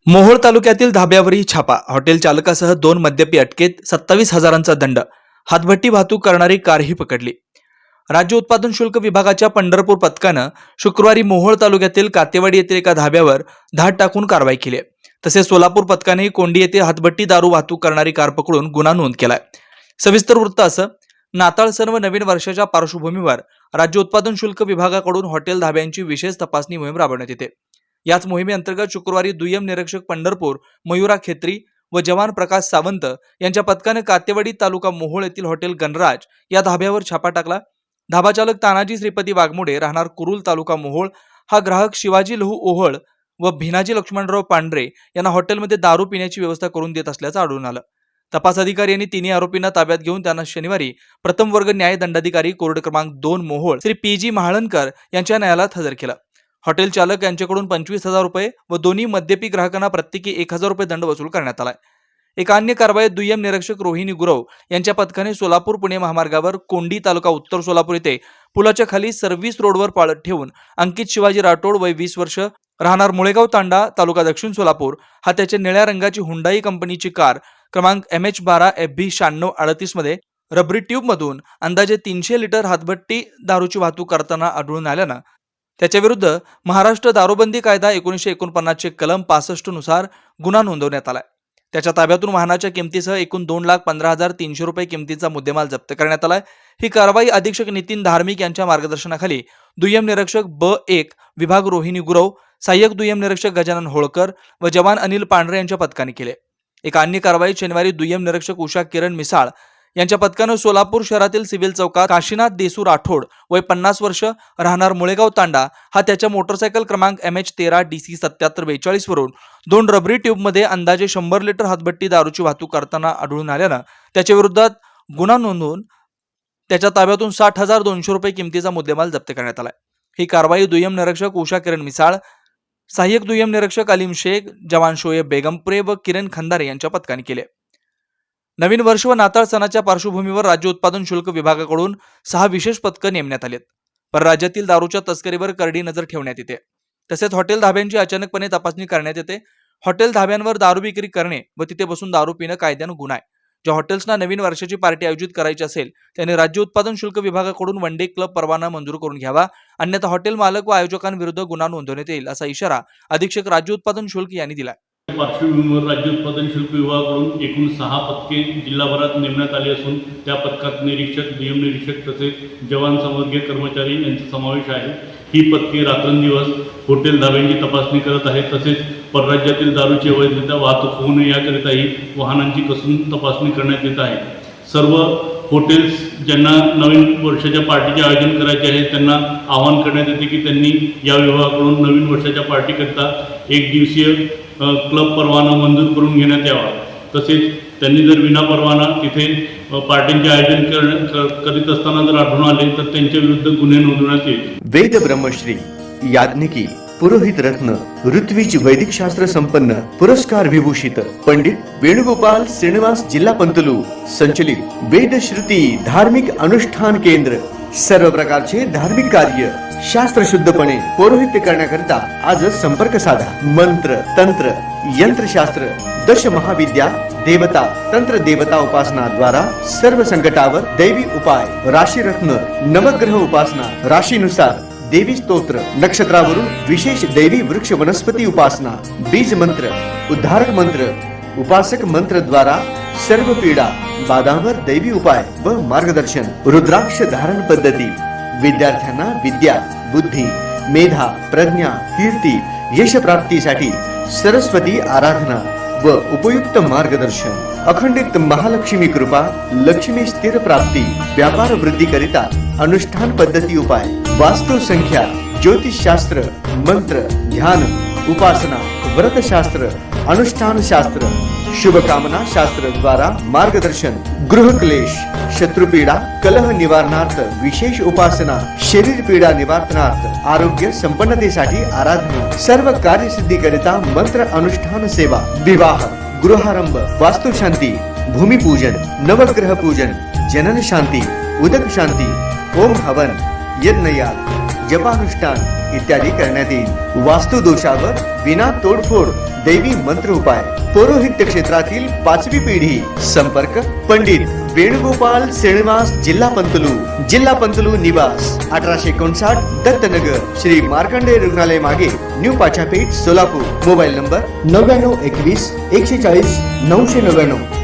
मोहोळ तालुक्यातील धाब्यावरही छापा. हॉटेल चालकासह 2 मद्यपी अटकेत. 27,000चा दंड. हातभट्टी वाहतूक करणारी कारही पकडली. राज्य उत्पादन शुल्क विभागाच्या पंढरपूर पथकानं शुक्रवारी मोहोळ तालुक्यातील कातेवाडी येथील एका धाब्यावर धाड टाकून कारवाई केली आहे. तसेच सोलापूर पथकानेही कोंडी येथे हातभट्टी दारू वाहतूक करणारी कार पकडून गुन्हा नोंद केलाय. सविस्तर वृत्त असं: नाताळ सण व नवीन वर्षाच्या पार्श्वभूमीवर राज्य उत्पादन शुल्क विभागाकडून हॉटेल धाब्यांची विशेष तपासणी मोहीम राबवण्यात येते. याच मोहिमेअंतर्गत शुक्रवारी दुय्यम निरीक्षक पंढरपूर मयुरा खेत्री व जवान प्रकाश सावंत यांच्या पथकाने कातेवाडी तालुका मोहोळ येथील हॉटेल गणराज या धाब्यावर छापा टाकला. धाबा चालक तानाजी श्रीपती वाघमोडे राहणार कुरुल तालुका मोहोळ हा ग्राहक शिवाजी लहू ओहळ व भिनाजी लक्ष्मणराव पांढरे यांना हॉटेलमध्ये दारू पिण्याची व्यवस्था करून देत असल्याचं आढळून आलं. तपास अधिकारी यांनी तिन्ही आरोपींना ताब्यात घेऊन त्यांना शनिवारी प्रथम वर्ग न्याय दंडाधिकारी कोर्ट क्रमांक 2 मोहोळ श्री पी.जी. महाळणकर यांच्या न्यायालयात हजर केलं. हॉटेल चालक यांच्याकडून 25,000 रुपये व दोन्ही मद्यपी ग्राहकांना प्रत्येकी 1,000 रुपये दंड वसूल करण्यात आलाय. एका अन्य कारवाईत दुय्यम निरीक्षक रोहिणी गुरव यांच्या पथकाने सोलापूर पुणे महामार्गावर कोंडी तालुका उत्तर सोलापूर येथे पुलाच्या खाली सर्व्हिस रोडवर पाळत ठेवून अंकित शिवाजी राठोड वय 20 वर्ष राहणार मुळेगाव तांडा तालुका दक्षिण सोलापूर हा त्याच्या निळ्या रंगाची हुंडाई कंपनीची कार क्रमांक MH12 FB 9638 मध्ये रबरी ट्यूब मधून अंदाजे 300 लिटर हातभट्टी दारूची वाहतूक करताना आढळून आल्यानं त्याच्या विरुद्ध महाराष्ट्र दारूबंदी कायदा 1949 चे कलम 65 नुसार गुन्हा नोंदवण्यात आलाय. त्याच्या ताब्यातून वाहनाच्या किमतीसह एकूण 2,15,300 रुपये किमतीचा मुद्देमाल जप्त करण्यात आलाय. ही कारवाई अधीक्षक नितीन धार्मिक यांच्या मार्गदर्शनाखाली दुय्यम निरीक्षक B1 विभाग रोहिणी गुरव, सहाय्यक दुय्यम निरीक्षक गजानन होळकर व जवान अनिल पांढरे यांच्या पथकाने केले. एका अन्य कारवाईत शनिवारी दुय्यम निरीक्षक उषा किरण मिसाळ यांच्या पथकानं सोलापूर शहरातील सिव्हिल चौकात काशीनाथ देसू राठोड वय 50 वर्ष राहणार मुळेगाव तांडा हा त्याच्या मोटरसायकल क्रमांक MH13 DC 7742 वरून 2 रबरी ट्यूबमध्ये अंदाजे 100 लिटर हातभट्टी दारूची वाहतूक करताना आढळून आल्यानं त्याच्या विरोधात गुन्हा नोंदवून त्याच्या ताब्यातून 60,200 रुपये किमतीचा मुद्देमाल जप्त करण्यात आलाय. ही कारवाई दुय्यम निरीक्षक उषा किरण मिसाळ, सहाय्यक दुय्यम निरीक्षक अलीम शेख, जवान शोएब बेगमपुरे व किरण खंदारे यांच्या पथकाने केले. नवीन वर्ष व नाताळ सणाच्या पार्श्वभूमीवर राज्य उत्पादन शुल्क विभागाकडून 6 विशेष पथकं नेमण्यात आलीत. परराज्यातील दारूच्या तस्करीवर करडी नजर ठेवण्यात येते. तसेच हॉटेल धाब्यांची अचानकपणे तपासणी करण्यात येते. हॉटेल धाब्यांवर दारू विक्री करणे व तिथे बसून दारू पिणं कायद्यानं गुन्हा आहे. ज्या हॉटेल्सना नवीन वर्षाची पार्टी आयोजित करायची असेल त्यांनी राज्य उत्पादन शुल्क विभागाकडून वन डे क्लब परवाना मंजूर करून घ्यावा, अन्यथा हॉटेल मालक व आयोजकांविरुद्ध गुन्हा नोंदवण्यात येईल असा इशारा अधीक्षक राज्य उत्पादन शुल्क यांनी दिला. पार्श्वभूमीवर राज्य उत्पादन शुल्क विभागाकडून एकूण 6 पथके जिल्हाभरात नेमण्यात आली असून त्या पथकात निरीक्षक, दुय्यम निरीक्षक तसेच जवान संवर्गीय कर्मचारी यांचा समावेश आहे. ही पथके रात्रंदिवस हॉटेल धाब्यांची तपासणी करत आहेत. तसेच परराज्यातील दारूची अवैधरित्या वाहतूक होऊ नये याकरिताही वाहनांची कसून तपासणी करण्यात येत आहे. सर्व हॉटेल्स ज्यांना नवीन वर्षाच्या पार्टीचे आयोजन करायचे आहे त्यांना आवाहन करण्यात येते की त्यांनी या विभागाकडून नवीन वर्षाच्या पार्टीकरिता 1 दिवसीय क्लब परवाना मंजूर करून घेण्यात यावा. तसेच त्यांनी जर विनापरवाना तिथे पार्टींचे आयोजन करीत असताना जर आढळून आले तर त्यांच्या विरुद्ध गुन्हे नोंदवण्यात येईल. वेद ब्रह्मश्री याज्ञिकी पुरोहित रत्न ऋत्विज वैदिक शास्त्र संपन्न पुरस्कार विभूषित पंडित वेणुगोपाल श्रीनिवास जिल्हा पंतलू संचलित वेद श्रुती धार्मिक अनुष्ठान केंद्र सर्व प्रकारचे धार्मिक कार्य शास्त्रशुद्धपणे पौरोहित्य करण्याकरिता आजच संपर्क साधा. मंत्र, तंत्र, यंत्रशास्त्र, दश महाविद्या, देवता, तंत्र देवता उपासना द्वारा सर्व संकटावर दैवी उपाय, राशी रत्न, नवग्रह उपासना, राशीनुसार देवी स्तोत्र, नक्षत्रावरून विशेष दैवी वृक्ष वनस्पती उपासना, बीज मंत्र, उद्धारक मंत्र, उपासक मंत्र द्वारा सर्व पीडा बाधांवर दैवी उपाय व मार्गदर्शन. रुद्राक्ष धारण पद्धती विद्यार्थ्यांना विद्या, बुद्धी, मेधा, प्रज्ञा, कीर्ती, यश प्राप्तीसाठी सरस्वती आराधना व उपयुक्त मार्गदर्शन. अखंडित महालक्ष्मी कृपा, लक्ष्मी स्थिर प्राप्ती, व्यापार वृद्धी करिता अनुष्ठान पद्धती उपाय, वास्तु संख्या, ज्योतिष शास्त्र, मंत्र, ध्यान, उपासना, व्रत शास्त्र, अनुष्ठान शास्त्र, शुभकामना शास्त्र द्वारा मार्गदर्शन. गृह क्लेश, शत्रुपीडा, कलह निवारणार्थ विशेष उपासना, शरीर पीडा निवारणार्थ आरोग्य संपन्नतेसाठी आराधना, सर्व कार्यसिद्धी करिता मंत्र अनुष्ठान सेवा, विवाह, गृहारंभ, वास्तुशांती, भूमिपूजन, नवग्रह पूजन, जनन शांती, उदक शांती, ओम हवन, यज्ञयाग, जपानुष्ठान इत्यादी करण्यात येईल. वास्तु दोषावर विना तोडफोड दैवी मंत्र उपाय. पौरोहित्य क्षेत्रातील 5वी पिढी. संपर्क पंडित वेणुगोपाल श्रीनिवास, जिल्हा पंतलू निवास 1859 दत्तनगर, श्री मार्कंडेय रुग्णालय मागे, new Pachhapeth, Solapur. Mobile number 9921 140 999.